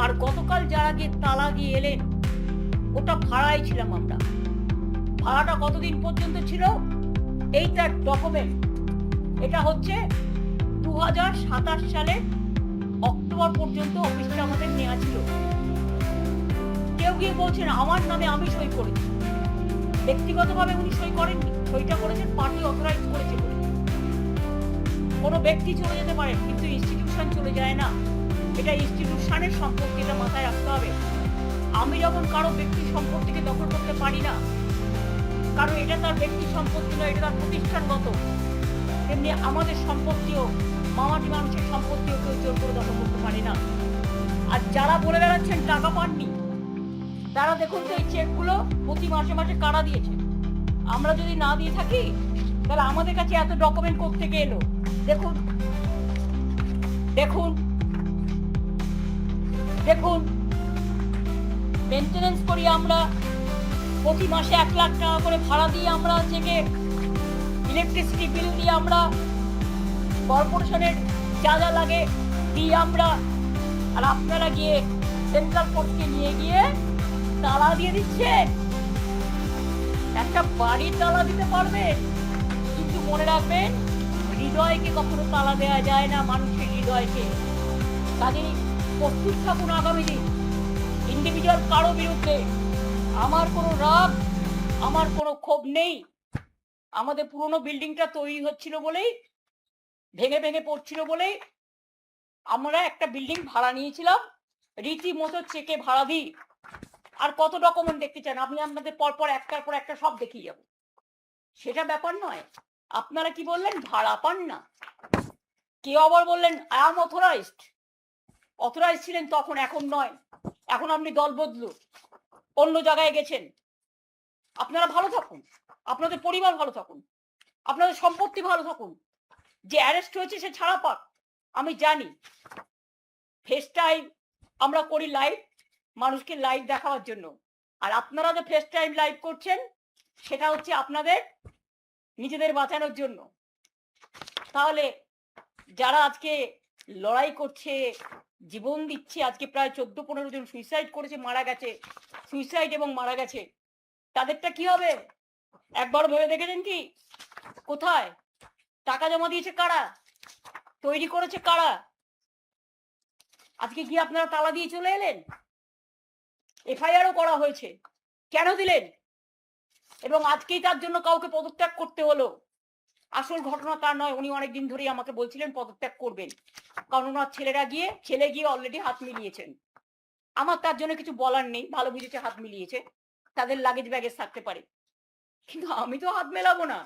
আর গতকাল যারা গিয়ে তালা দিয়ে এলেন, ওটা ভাড়ায় ছিলাম আমরা। ভাড়াটা কতদিন পর্যন্ত ছিল? এই তার ডকুমেন্ট। এটা হচ্ছে 2027 সালে অক্টোবর পর্যন্ত অফিসটা আমাদের নেওয়া ছিল। কেউ গিয়ে বলছেন আমার নামে আমি সই করেছি। ব্যক্তিগতভাবে উনি সই করেননি, সইটা করেছেন পার্টি অথরাইজ করেছে বলে। কোনো ব্যক্তি চলে যেতে পারে, কিন্তু ইনস্টিটিউশন চলে যায় না। এটা ইনস্টিটিউশনের সম্পত্তি, এটা মাথায় রাখতে হবে। আমি যখন কারো ব্যক্তি সম্পত্তিকে দখল করতে পারি না, কারণ এটা তার ব্যক্তি সম্পত্তি নয়, এটা তার প্রতিষ্ঠানগত, তেমনি আমাদের সম্পত্তিও, মামাটি মানুষের সম্পত্তিও কেউ জোর করে দখল করতে পারে না। আর যারা বলে বেড়াচ্ছেন টাকা পাননি, তারা দেখুন তো এই চেকগুলো প্রতি মাসে মাসে কারা দিয়েছে। আমরা যদি না দিয়ে থাকি তাহলে আমাদের কাছে এত ডকুমেন্ট কোত্থেকে এলো? দেখুন দেখুন দেখুন, মেনটেনেন্স করি আমরা, প্রতি মাসে 1 লাখ টাকা করে ভাড়া দিয়ে আমরা থেকে, ইলেকট্রিসিটি বিল দিয়ে আমরা, কর্পোরেশনের যা যা লাগে দিয়ে আমরা। আর আপনারা গিয়ে সেন্ট্রাল কোর্টকে নিয়ে গিয়ে তালা দিয়ে দিচ্ছেন। একটা বাড়ির তালা দিতে পারবেন, কিন্তু মনে রাখবেন হৃদয়কে কখনো তালা দেওয়া যায় না, মানুষের হৃদয়কে। কাজেই প্রস্তুত থাকুন আগামী দিন ইন্ডিভিজুয়াল কারো বিরুদ্ধে। আমার কোনো রাগ, আমার কোনো ক্ষোভ নেই। আমাদের পুরনো বিল্ডিংটা তৈরি হচ্ছিল বলেই, ভেঙে ভেঙে পড়ছিল বলেই আমরা একটা বিল্ডিং ভাড়া নিয়েছিলাম, রীতিমতো চেকে ভাড়া দিই। আর কত ডকুমেন্ট দেখতে চান? আমি আপনাদের পরপর একটার পর একটা সব দেখিয়ে যাব, সেটা ব্যাপার নয়। আপনারা কি বললেন? ভাড়া পান না। কেউ আবার বললেন আই এম অথরাইজড। অথরাইজ ছিলেন তখন, এখন নয়। এখন আপনি দল বদলু, অন্য জায়গায় গেছেন। আপনারা ভালো থাকুন, আপনাদের পরিবার ভালো থাকুন, আপনাদের সম্পত্তি ভালো থাকুন। যে অ্যারেস্ট হয়েছে সে ছাড়া পাক। আমি জানি ফেস টাইম আমরা করি লাইভ, মানুষকে লাইভ দেখাবার জন্য। আর আপনারা যে ফেস টাইম লাইভ করছেন সেটা হচ্ছে আপনাদের নিজেদের বাঁচানোর জন্য। তাহলে যারা আজকে লড়াই করছে, জীবন দিচ্ছে, আজকে প্রায় 14-15 জন সুইসাইড করেছে, মারা গেছে, সুইসাইড এবং মারা গেছে, তাদেরটা কি হবে? একবার ভেবে দেখেছেন কি? কোথায় টাকা জমা দিয়েছে কারা? তৈরি করেছে কারা? আজকে কি আপনারা তালা দিয়ে চলে এলেন? এফআইআরও করা হয়েছে, কেন দিলেন? এবং আজকেই তার জন্য কাউকে পদত্যাগ করতে হলো। আসল ঘটনা তার নয়, উনি অনেকদিন ধরেই আমাকে বলছিলেন পদত্যাগ করবেন, কারণ ওনার ছেলে গিয়ে অলরেডি হাত মিলিয়েছেন। আমার তার জন্য কিছু বলার নেই, ভালো বুঝেছে হাত মিলিয়েছে, তাদের লাগেজ ব্যাগেজ থাকতে পারে, কিন্তু আমি তো হাত মেলাবো না।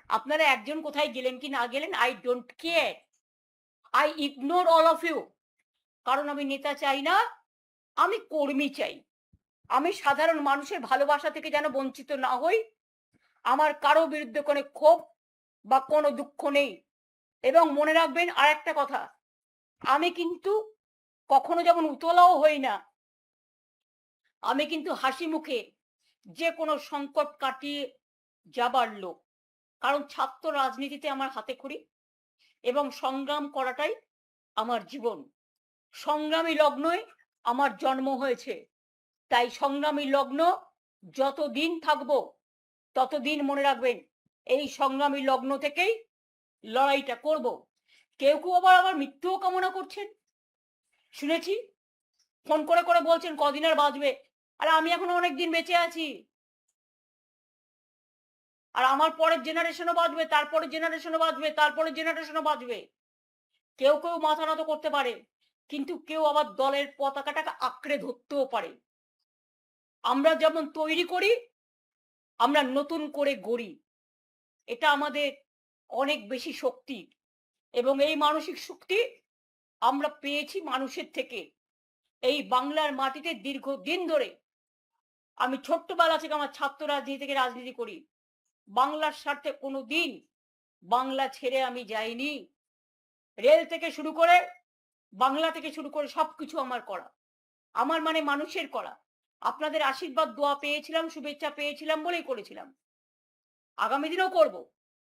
আপনারা একজন কোথায় গেলেন কি না গেলেন, I don't care, I ignore all of you. কারণ আমি নেতা চাই না, আমি কর্মী চাই। আমি সাধারণ মানুষের ভালোবাসা থেকে যেন বঞ্চিত না হই। আমার কারো বিরুদ্ধে কোনো ক্ষোভ বা কোনো দুঃখ নেই। এবং মনে রাখবেন আর একটা কথা, আমি কিন্তু কখনো যেমন উতলাও হই না, আমি কিন্তু হাসি মুখে যে কোনো সংকট কাটিয়ে যাবার লোক। কারণ ছাত্র রাজনীতিতে আমার হাতে খড়ি, এবং সংগ্রাম করাটাই আমার জীবন। সংগ্রামী লগ্নই আমার জন্ম হয়েছে, তাই সংগ্রামী লগ্ন যতদিন থাকবো ততদিন মনে রাখবেন এই সংগ্রামী লগ্ন থেকেই লড়াইটা করব। কেউ কেউ আবার মৃত্যুও কামনা করছেন, শুনেছি। ফোন করে করে বলছেন কদিন আর বাঁচবে। আর আমি এখনো অনেক দিন বেঁচে আছি, আর আমার পরের জেনারেশনও বাঁচবে, তারপরের জেনারেশনও বাঁচবে, তারপরের জেনারেশনও বাঁচবে। কেউ কেউ মাথা নত করতে পারে, কিন্তু কেউ আবার দলের পতাকাটাকে আঁকড়ে ধরতেও পারে। আমরা যেমন তৈরি করি, আমরা নতুন করে গড়ি, এটা আমাদের অনেক বেশি শক্তি। এবং এই মানসিক শক্তি আমরা পেয়েছি মানুষের থেকে। এই বাংলার মাটিতে দীর্ঘদিন ধরে, আমি ছোট্টবেলা থেকে আমার ছাত্র রাজনীতি থেকে রাজনীতি করি, বাংলার স্বার্থে কোনোদিন বাংলা ছেড়ে আমি যাইনি। রেল থেকে শুরু করে, বাংলা থেকে শুরু করে সবকিছু আমার করা, আমার মানে মানুষের করা। আপনাদের আশীর্বাদ দোয়া পেয়েছিলাম, শুভেচ্ছা পেয়েছিলাম বলেই করেছিলাম, আগামী দিনেও করব।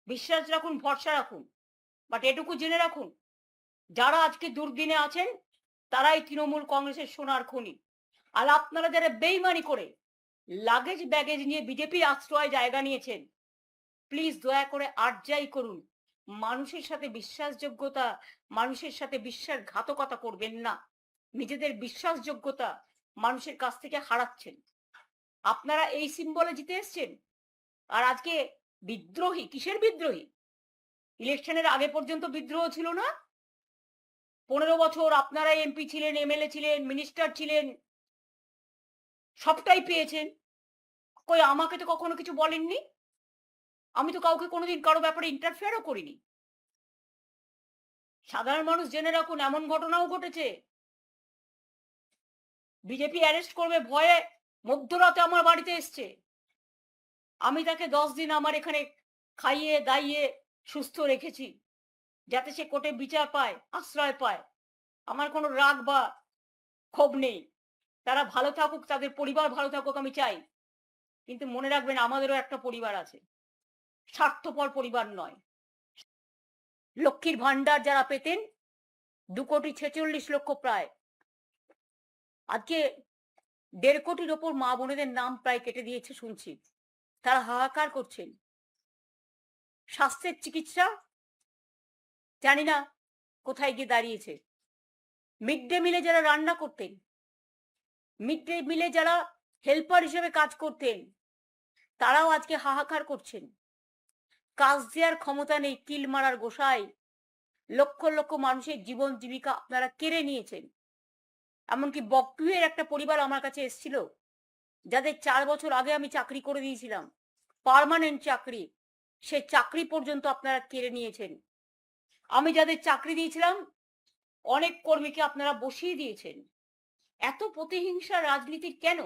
বিশ্বাস রাখুন, ভরসা রাখুন। বাট এটুকু জেনে রাখুন, যারা আজকে দুর্দিনে আছেন তারাই তৃণমূল কংগ্রেসের সোনার খনি। আর আপনারা যারা বেইমানি করে লাগেজ ব্যাগেজ নিয়ে বিজেপির আশ্রয় জায়গা নিয়েছেন, প্লিজ দয়া করে আর যাই করুন, মানুষের সাথে বিশ্বাসযোগ্যতা, মানুষের সাথে বিশ্বাসঘাতকতা করবেন না। নিজেদের বিশ্বাসযোগ্যতা মানুষের কাছ থেকে হারাচ্ছেন। আপনারা এই সিম্বলে জিতে এসছেন, আর আজকে বিদ্রোহী। কিসের বিদ্রোহী? ইলেকশনের আগে পর্যন্ত বিদ্রোহ ছিল না? 15 বছর আপনারা এমপি ছিলেন, এমএলএ ছিলেন, মিনিস্টার ছিলেন, সবটাই পেয়েছেন। কই আমাকে তো কখনো কিছু বলেননি। আমি তো কাউকে কোনোদিন কারো ব্যাপারে ইন্টারফেয়ারও করিনি। সাধারণ মানুষ জেনে রাখুন, এমন ঘটনাও ঘটেছে। বিজেপি অ্যারেস্ট করবে ভয়ে মধ্যরাতে আমার বাড়িতে এসছে। আমি তাকে 10 দিন আমার এখানে খাইয়ে দাইয়ে সুস্থ রেখেছি, যাতে সে কোর্টে বিচার পায়, আশ্রয় পায়। আমার কোনো রাগ বা ক্ষোভ নেই। তারা ভালো থাকুক, তাদের পরিবার ভালো থাকুক, আমি চাই। কিন্তু মনে রাখবেন, আমাদেরও একটা পরিবার আছে, স্বার্থপর পরিবার নয়। লক্ষ্মীর ভান্ডার যারা পেতেন 2,46,00,000 প্রায়, আজকে 1.5 কোটির ওপর মা বোনেদের নাম প্রায় কেটে দিয়েছে শুনছি। তারা হাহাকার করছেন। স্বাস্থ্যের চিকিৎসা জানি না কোথায় গিয়ে দাঁড়িয়েছে। মিড ডে মিলে যারা রান্না করতেন, মিড ডে মিলে যারা হেল্পার হিসেবে কাজ করতেন, তারাও আজকে হাহাকার করছেন। কাজ দেওয়ার ক্ষমতা নেই, কিল মারার গোসাই। লক্ষ লক্ষ মানুষের জীবন জীবিকা আপনারা কেড়ে নিয়েছেন। এমনকি বকটুয়ের একটা পরিবার আমার কাছে এসেছিল, যাদের 4 বছর আগে আমি চাকরি করে দিয়েছিলাম, পার্মানেন্ট চাকরি, সে চাকরি পর্যন্ত আপনারা কেড়ে নিয়েছেন। আমি যাদের চাকরি দিয়েছিলাম, অনেক কর্মীকে আপনারা বসিয়ে দিয়েছেন। এত প্রতিহিংসা রাজনীতি কেন?